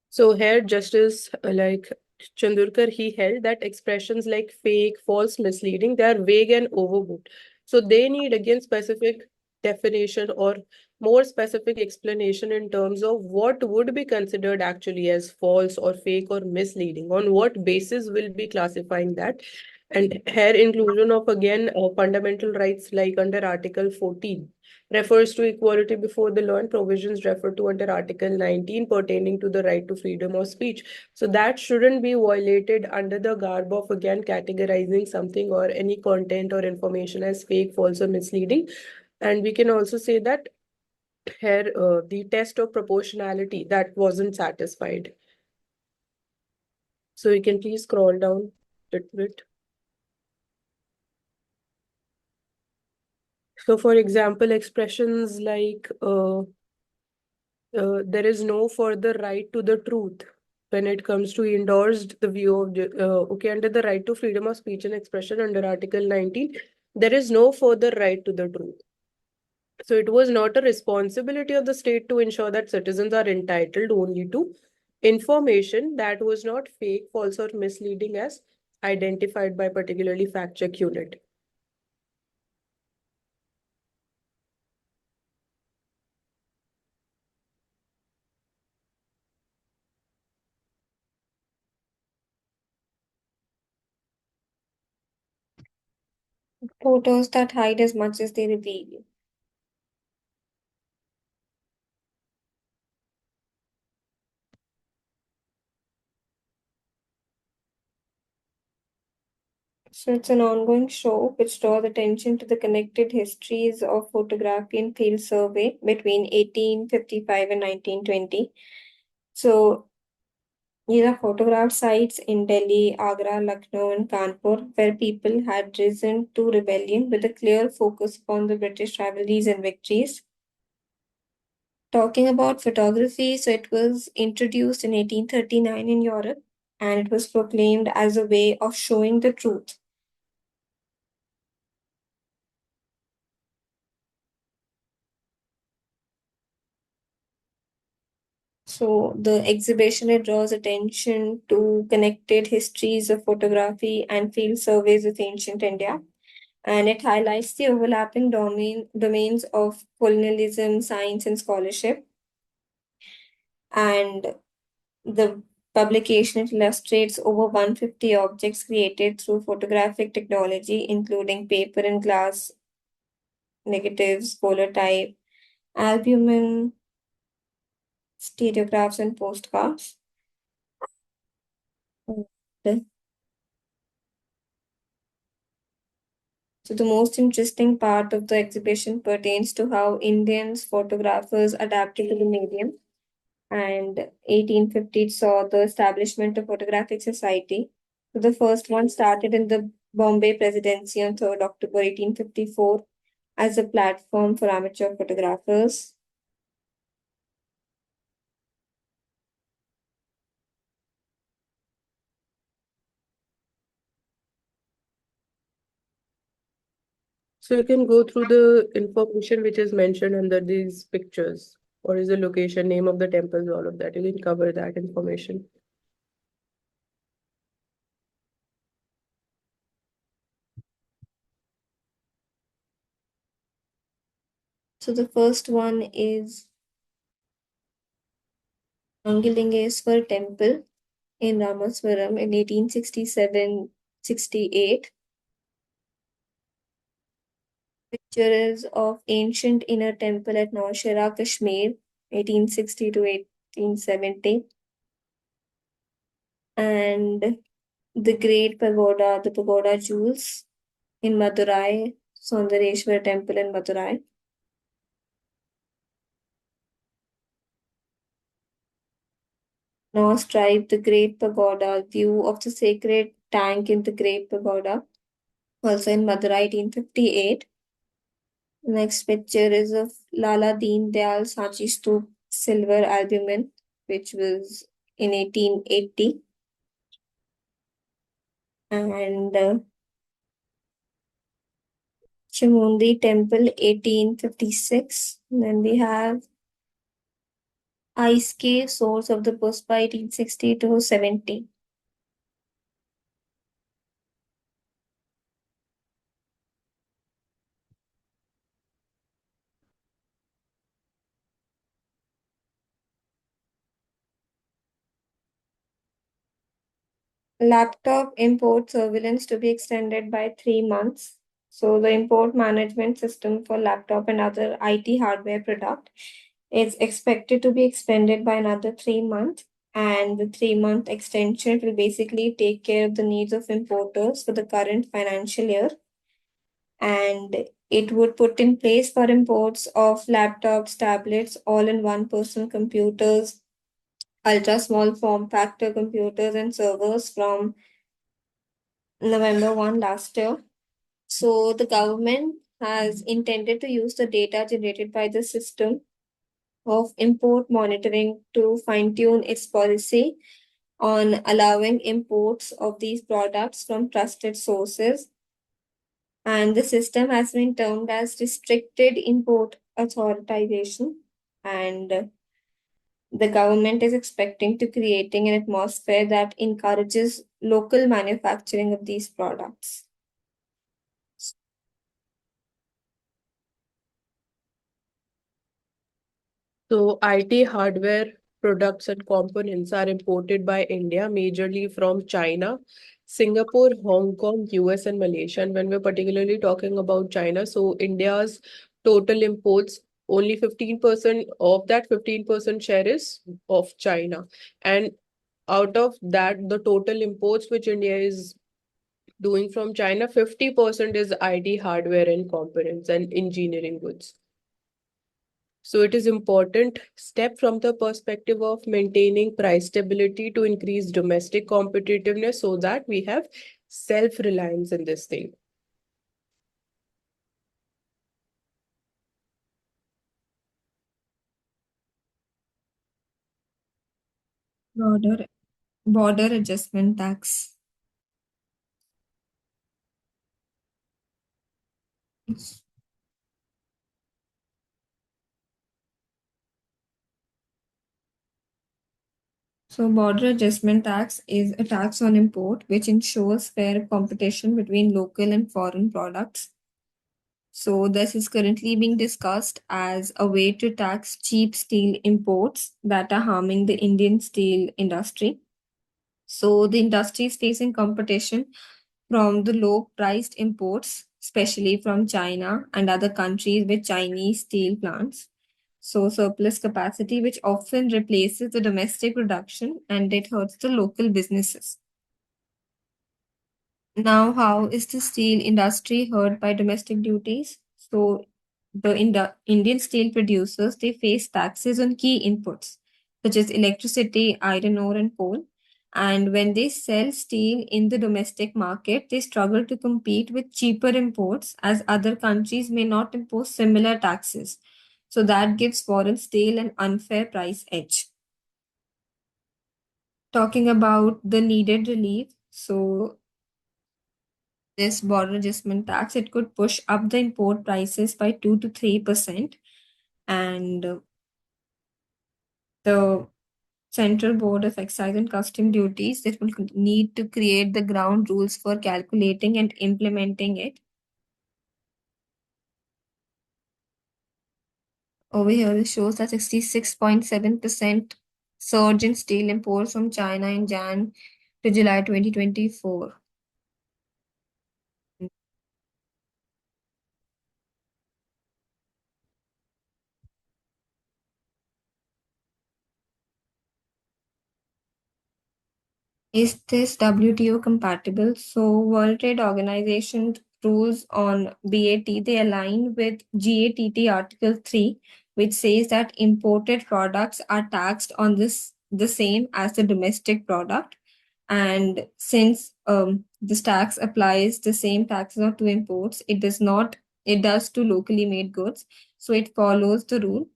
So here, Justice like Chandurkar, he held that expressions like fake, false, misleading, they are vague and overboard. So they need again specific definition or more specific explanation in terms of what would be considered actually as false or fake or misleading. On what basis will be classifying that? And here inclusion of again fundamental rights like under Article 14 refers to equality before the law, and provisions refer to under Article 19 pertaining to the right to freedom of speech. So that shouldn't be violated under the garb of again categorizing something or any content or information as fake, false, or misleading. And we can also say that here the test of proportionality that wasn't satisfied. So you can please scroll down a little bit. So for example, expressions like there is no further right to the truth when it comes to endorsed the view of okay, under the right to freedom of speech and expression under Article 19, there is no further right to the truth. So it was not a responsibility of the state to ensure that citizens are entitled only to information that was not fake, false, or misleading as identified by particularly fact check unit. photos that hide as much as they reveal. So it's an ongoing show which draws attention to the connected histories of photography and field survey between 1855 and 1920. So these are photograph sites in Delhi, Agra, Lucknow, and Kanpur where people had risen to rebellion with a clear focus upon the British rivalries and victories. Talking about photography, so it was introduced in 1839 in Europe and it was proclaimed as a way of showing the truth. So the exhibition, it draws attention to connected histories of photography and field surveys of ancient India. And it highlights the overlapping domains of colonialism, science, and scholarship. And the publication, it illustrates over 150 objects created through photographic technology, including paper and glass negatives, type, albumin, stereographs, and postcards. And so, the most interesting part of the exhibition pertains to how Indians photographers adapted to the medium. And 1850 saw the establishment of Photographic Society. So the first one started in the Bombay Presidency on 3rd October 1854 as a platform for amateur photographers. So you can go through the information which is mentioned under these pictures. What is the location, name of the temples, all of that. You can cover that information. So the first one is Angalingeshwar Temple in Ramaswaram in 1867-68. Picture is of ancient inner temple at Naushera, Kashmir, 1860 to 1870. And the Great Pagoda, the Pagoda Jewels in Madurai, Sundareshwar Temple in Madurai. North Stripe, the Great Pagoda, view of the sacred tank in the Great Pagoda, also in Madurai, 1858. Next picture is of Lala Deen Dayal Sanchi Stoop silver albumen, which was in 1880. And Chamundi Temple, 1856. Then we have Ice Cave, Source of the Puspa, 1860 to 70. Laptop import surveillance to be extended by 3 months. So the import management system for laptop and other IT hardware product is expected to be extended by another 3 months. And the 3 month extension will basically take care of the needs of importers for the current financial year. And it would put in place for imports of laptops, tablets, all in one person computers, ultra small form factor computers, and servers from November 1 last year. So the government has intended to use the data generated by the system of import monitoring to fine tune its policy on allowing imports of these products from trusted sources. And the system has been termed as restricted import authorization. And the government is expecting to creating an atmosphere that encourages local manufacturing of these products. So IT hardware products and components are imported by India majorly from China, Singapore, Hong Kong, US, and Malaysia. And when we're particularly talking about China, so India's total imports, only 15% of that 15% share is of China. And out of that, the total imports which India is doing from China, 50% is IT hardware and components and engineering goods. So it is important step from the perspective of maintaining price stability to increase domestic competitiveness so that we have self-reliance in this thing. Border Border adjustment tax. So, border adjustment tax is a tax on import which ensures fair competition between local and foreign products. So, this is currently being discussed as a way to tax cheap steel imports that are harming the Indian steel industry. So, the industry is facing competition from the low priced imports, especially from China and other countries with Chinese steel plants. So, surplus capacity, which often replaces the domestic production and it hurts the local businesses. Now, how is the steel industry hurt by domestic duties? So, the Indian steel producers they face taxes on key inputs such as electricity, iron ore, and coal. And when they sell steel in the domestic market, they struggle to compete with cheaper imports as other countries may not impose similar taxes. So that gives foreign steel an unfair price edge. Talking about the needed relief, so this border adjustment tax, it could push up the import prices by 2 to 3%. And the Central Board of Excise and Custom Duties that will need to create the ground rules for calculating and implementing it. Over here, it shows that 66.7% surge in steel imports from China in Jan to July 2024. Is this WTO compatible? So World Trade Organization rules on BAT, they align with GATT Article 3, which says that imported products are taxed on this the same as the domestic product. And since this tax applies the same taxes to imports, it does to locally made goods. So it follows the rule.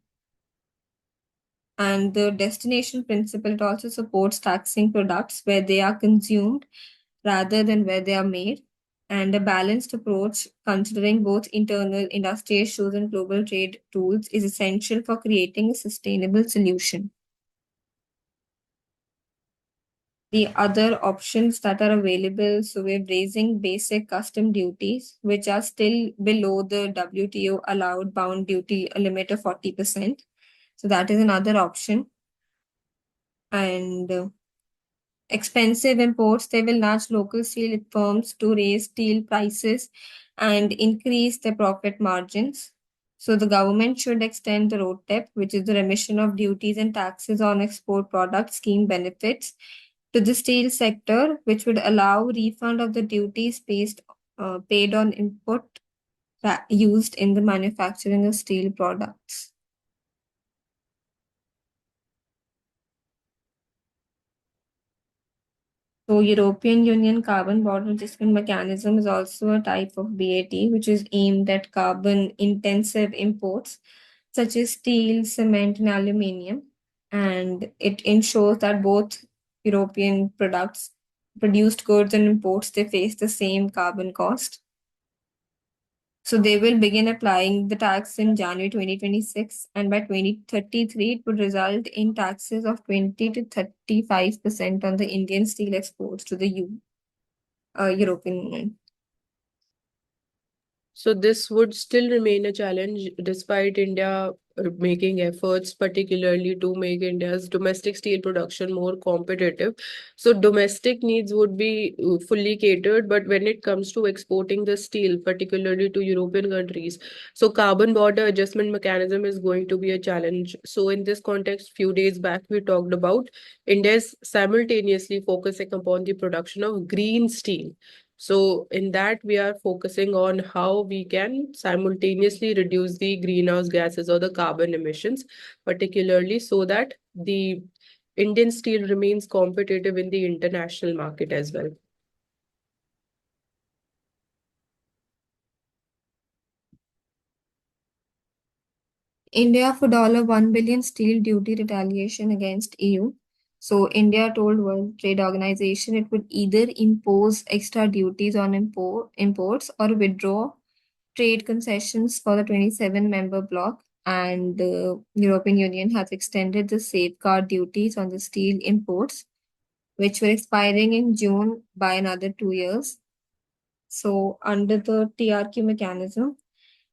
And the destination principle, it also supports taxing products where they are consumed rather than where they are made, and a balanced approach considering both internal industry issues and global trade tools is essential for creating a sustainable solution. The other options that are available, so we're raising basic custom duties, which are still below the WTO allowed bound duty limit of 40%. So that is another option. And expensive imports, they will nudge local steel firms to raise steel prices and increase their profit margins. So the government should extend the RoDTEP, which is the remission of duties and taxes on export product scheme benefits, to the steel sector, which would allow refund of the duties paid on input used in the manufacturing of steel products. So European Union carbon border adjustment mechanism is also a type of BAT, which is aimed at carbon intensive imports such as steel, cement, and aluminium. And it ensures that both European products, produced goods and imports, they face the same carbon cost. So they will begin applying the tax in January 2026, and by 2033, it would result in taxes of 20 to 35% on the Indian steel exports to the European Union. So this would still remain a challenge despite India making efforts, particularly to make India's domestic steel production more competitive. So domestic needs would be fully catered, but when it comes to exporting the steel, particularly to European countries, so carbon border adjustment mechanism is going to be a challenge. So in this context, few days back we talked about India's simultaneously focusing upon the production of green steel. So in that, we are focusing on how we can simultaneously reduce the greenhouse gases or the carbon emissions, particularly so that the Indian steel remains competitive in the international market as well. India for $1 billion steel duty retaliation against EU. So India told World Trade Organization it would either impose extra duties on imports or withdraw trade concessions for the 27 member bloc. and the European Union has extended the safeguard duties on the steel imports, which were expiring in June by another 2 years. So, under the TRQ mechanism,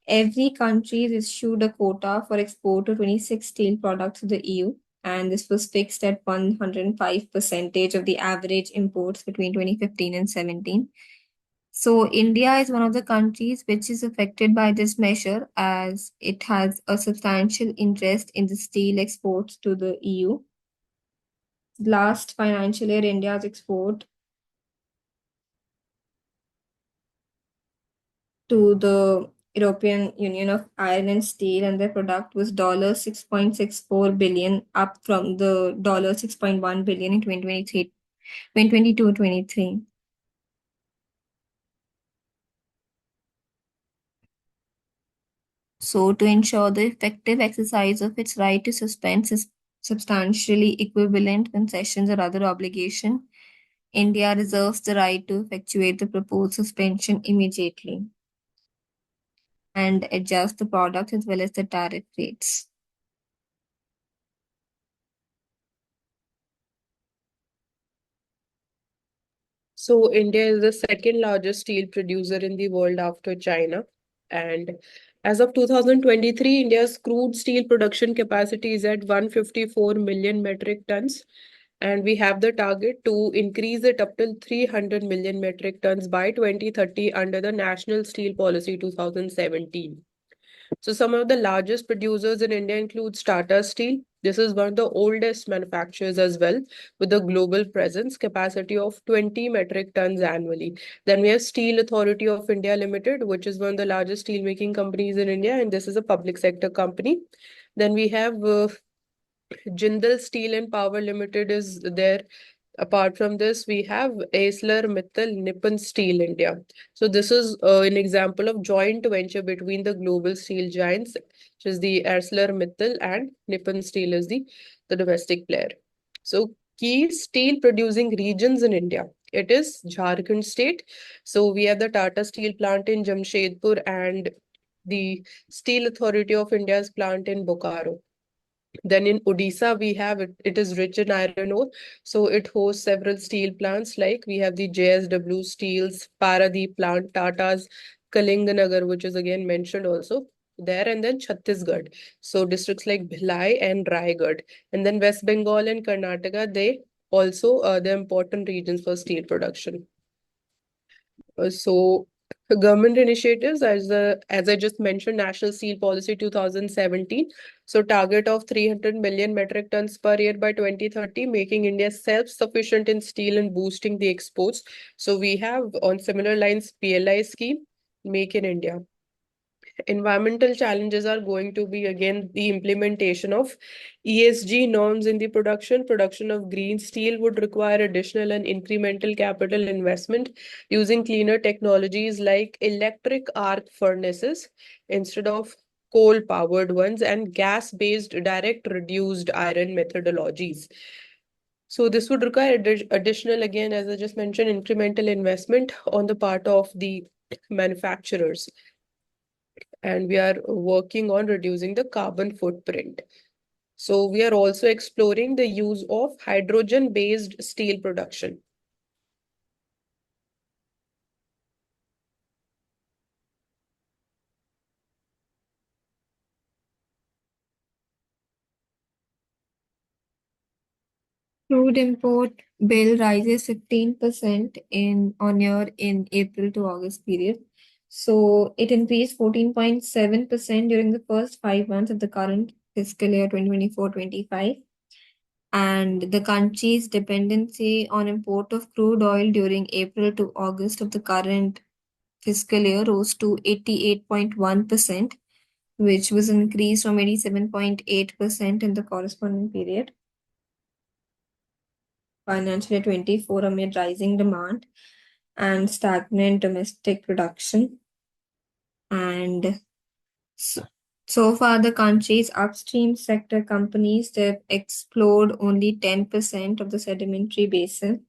every country is issued a quota for export of 26 steel products to the EU, and this was fixed at 105% of the average imports between 2015 and 17. So, India is one of the countries which is affected by this measure as it has a substantial interest in the steel exports to the EU. Last financial year, India's export to the European Union of iron and steel and their product was $6.64 billion, up from the $6.1 billion in 2023, 2022-23. So, to ensure the effective exercise of its right to suspend substantially equivalent concessions or other obligation, India reserves the right to effectuate the proposed suspension immediately and adjust the product as well as the tariff rates. So India is the second largest steel producer in the world after China. And as of 2023, India's crude steel production capacity is at 154 million metric tons. And we have the target to increase it up to 300 million metric tons by 2030 under the National Steel Policy 2017. So some of the largest producers in India include Tata Steel. This is one of the oldest manufacturers as well, with a global presence, capacity of 20 metric tons annually. Then we have Steel Authority of India Limited, which is one of the largest steel making companies in India, and this is a public sector company. Then we have Jindal Steel and Power Limited is there. Apart from this, we have Aisler Mittal Nippon Steel India. So this is an example of joint venture between the global steel giants, which is the Aisler Mittal, and Nippon Steel is the domestic player. So key steel producing regions in India. It is Jharkhand state. So we have the Tata Steel plant in Jamshedpur and the Steel Authority of India's plant in Bokaro. Then in Odisha, we have it is rich in iron ore. So it hosts several steel plants like we have the JSW Steels, Paradeep plant, Tata's Kalinganagar, which is again mentioned also there, and then Chhattisgarh. So districts like Bhilai and Raigad. And then West Bengal and Karnataka, they also the important regions for steel production. So government initiatives as I just mentioned, National Steel Policy 2017. So target of 300 million metric tons per year by 2030, making India self-sufficient in steel and boosting the exports. So we have on similar lines PLI scheme, Make in India. Environmental challenges are going to be again the implementation of ESG norms in the production. Production of green steel would require additional and incremental capital investment using cleaner technologies like electric arc furnaces instead of coal powered ones and gas based direct reduced iron methodologies. So this would require additional, again, as I just mentioned, incremental investment on the part of the manufacturers, and we are working on reducing the carbon footprint. So we are also exploring the use of hydrogen-based steel production. Crude import bill rises 15% in on year in April to August period. So it increased 14.7% during the first 5 months of the current fiscal year 2024-25. And the country's dependency on import of crude oil during April to August of the current fiscal year rose to 88.1%, which was increased from 87.8% in the corresponding period. Financial year 24 amid rising demand and stagnant domestic production. And so far, the country's upstream sector companies have explored only 10% of the sedimentary basin.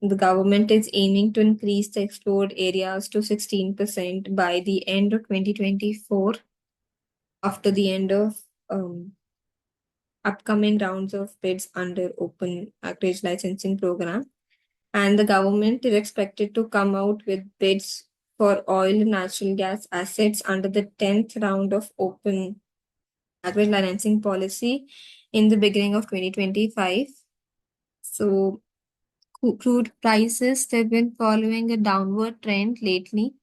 The government is aiming to increase the explored areas to 16% by the end of 2024, after the end of um, upcoming rounds of bids under open acreage licensing program. And the government is expected to come out with bids for oil and natural gas assets under the 10th round of open acreage licensing policy in the beginning of 2025. So crude prices have been following a downward trend lately.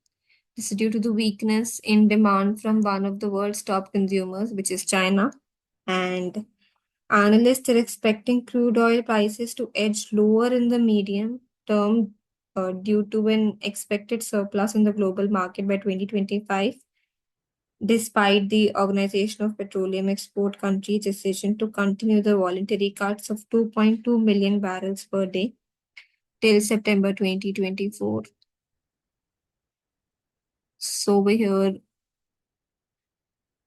This is due to the weakness in demand from one of the world's top consumers, which is China. And analysts are expecting crude oil prices to edge lower in the medium term due to an expected surplus in the global market by 2025, despite the Organization of Petroleum Export Countries' decision to continue the voluntary cuts of 2.2 million barrels per day till September 2024. So over here,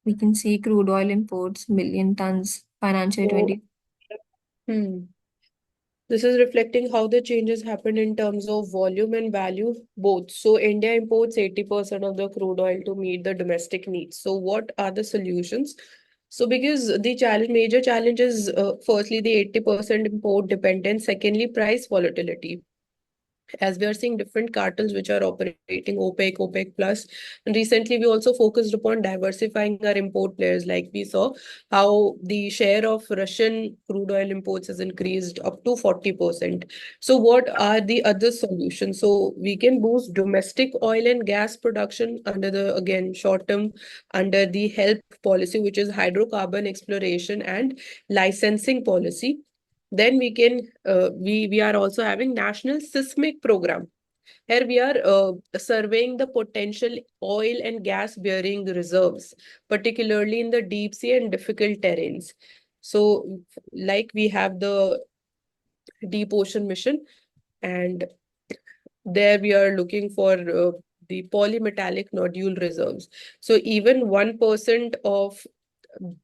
we can see crude oil imports, million tons, financial So, 20. hmm. This is reflecting how the changes happened in terms of volume and value, both. So, India imports 80% of the crude oil to meet the domestic needs. So, what are the solutions? So, because the major challenge is firstly the 80% import dependence, secondly, price volatility, as we are seeing different cartels which are operating OPEC plus. And recently, we also focused upon diversifying our import players. Like we saw how the share of Russian crude oil imports has increased up to 40%. So, what are the other solutions? So, we can boost domestic oil and gas production under the, again, short term, under the HELP policy, which is hydrocarbon exploration and licensing policy. Then we can we are also having national seismic program. Here we are surveying the potential oil and gas bearing reserves, particularly in the deep sea and difficult terrains. So, like we have the deep ocean mission, and there we are looking for the polymetallic nodule reserves. So even 1% of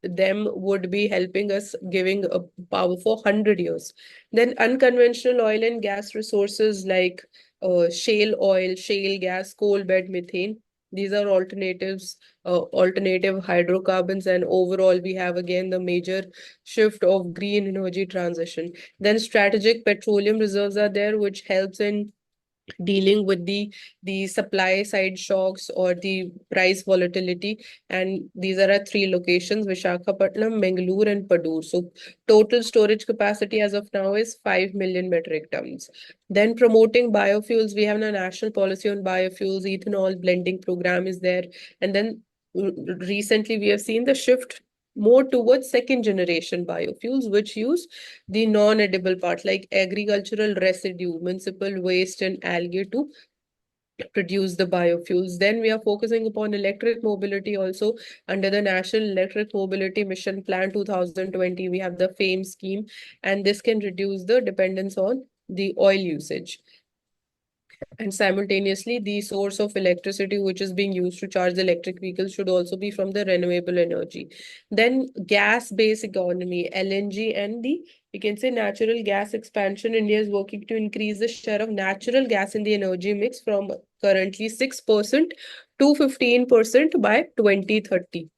them would be helping us, giving a power for 100 years. Then unconventional oil and gas resources like shale oil, shale gas, coal bed methane. These are alternatives, alternative hydrocarbons, and overall we have again the major shift of green energy transition. Then strategic petroleum reserves are there, which helps in dealing with the supply side shocks or the price volatility. And these are our three locations: Vishakhapatnam, Mangalore, and Padur. So total storage capacity as of now is 5 million metric tons. Then promoting biofuels, we have a national policy on biofuels. Ethanol blending program is there. And then recently we have seen the shift more towards second generation biofuels, which use the non-edible part like agricultural residue, municipal waste, and algae to produce the biofuels. Then we are focusing upon electric mobility also under the National Electric Mobility Mission Plan 2020. We have the FAME scheme, and this can reduce the dependence on the oil usage. And simultaneously, the source of electricity which is being used to charge the electric vehicles should also be from the renewable energy. Then gas-based economy, LNG, and the, we can say, natural gas expansion. India is working to increase the share of natural gas in the energy mix from currently 6% to 15% by 2030.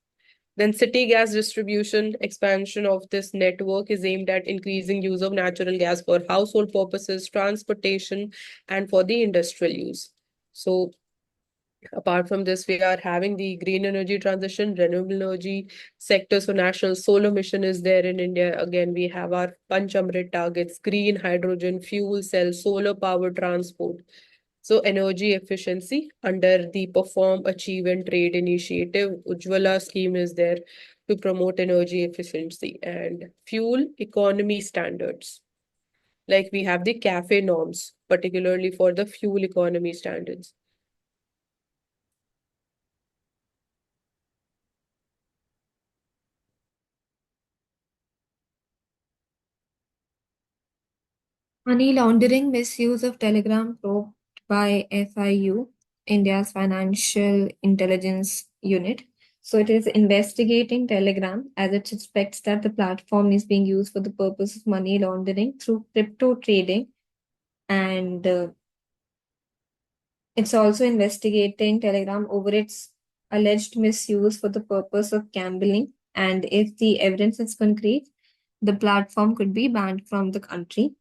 Then city gas distribution expansion of this network is aimed at increasing use of natural gas for household purposes, transportation, and for the industrial use. So apart from this, we are having the green energy transition, renewable energy sector. So national solar mission is there in India. Again, we have our Panchamrit targets: green hydrogen, fuel cell, solar power transport. So energy efficiency under the Perform, Achieve, and Trade initiative, Ujjwala scheme is there to promote energy efficiency. And fuel economy standards. Like we have the CAFE norms, particularly for the fuel economy standards. Money laundering misuse of Telegram probed by FIU, India's Financial Intelligence Unit. So it is investigating Telegram as it suspects that the platform is being used for the purpose of money laundering through crypto trading. And it's also investigating Telegram over its alleged misuse for the purpose of gambling. And if the evidence is concrete, the platform could be banned from the country.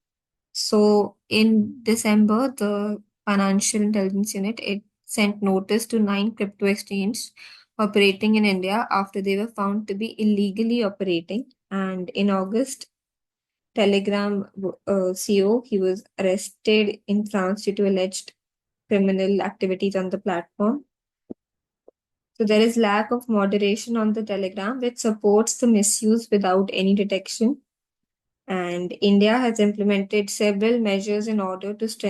So in December, the Financial Intelligence Unit it sent notice to 9 crypto exchanges operating in India after they were found to be illegally operating. And in August, Telegram CEO he was arrested in France due to alleged criminal activities on the platform. So there is lack of moderation on the Telegram, which supports the misuse without any detection. And India has implemented several measures in order to strengthen